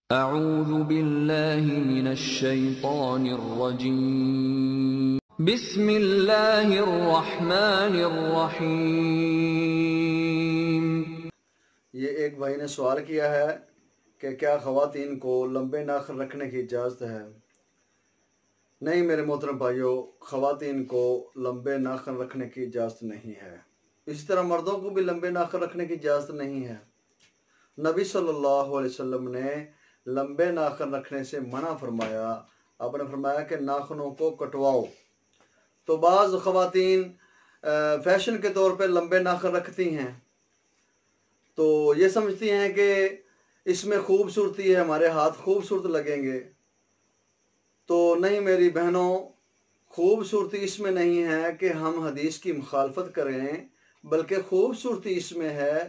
اعوذ باللہ من الشیطان الرجیم بسم اللہ الرحمن الرحیم۔ یہ ایک بھائی نے سوال کیا ہے کہ کیا خواتین کو لمبے ناخن رکھنے کی اجازت ہے؟ نہیں میرے محترم بھائیوں، خواتین کو لمبے ناخن رکھنے کی اجازت نہیں ہے۔ اسی طرح مردوں کو بھی لمبے ناخن رکھنے کی اجازت نہیں ہے۔ نبی صلی اللہ علیہ وسلم نے لمبے ناخن رکھنے سے منع فرمایا۔ آپ نے فرمایا کہ ناخنوں کو کٹواؤ۔ تو بعض خواتین فیشن کے طور پہ لمبے ناخن رکھتی ہیں، تو یہ سمجھتی ہیں کہ اس میں خوبصورتی ہے، ہمارے ہاتھ خوبصورت لگیں گے۔ تو نہیں میری بہنوں، خوبصورتی اس میں نہیں ہے کہ ہم حدیث کی مخالفت کریں، بلکہ خوبصورتی اس میں ہے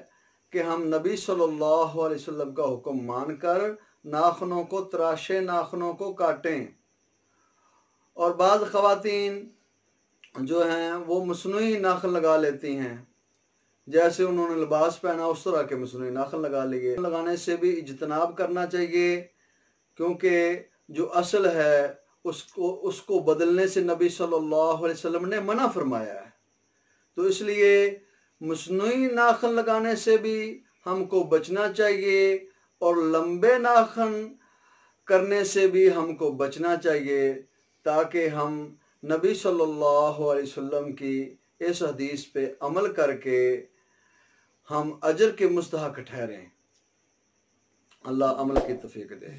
کہ ہم نبی صلی اللہ علیہ وسلم کا حکم مان کر ناخنوں کو تراشیں، ناخنوں کو کاٹیں۔ اور بعض خواتین جو ہیں وہ مصنوعی ناخن لگا لیتی ہیں، جیسے انہوں نے لباس پہنا اس طرح کے مصنوعی ناخن لگا لیے۔ لگانے سے بھی اجتناب کرنا چاہیے، کیونکہ جو اصل ہے اس کو بدلنے سے نبی صلی اللہ علیہ وسلم نے منع فرمایا ہے۔ تو اس لیے مصنوعی ناخن لگانے سے بھی ہم کو بچنا چاہیے، اور لمبے ناخن کرنے سے بھی ہم کو بچنا چاہیے، تاکہ ہم نبی صلی اللہ علیہ وسلم کی اس حدیث پہ عمل کر کے ہم اجر کے مستحق ٹھہریں۔ اللہ عمل کی توفیق دے۔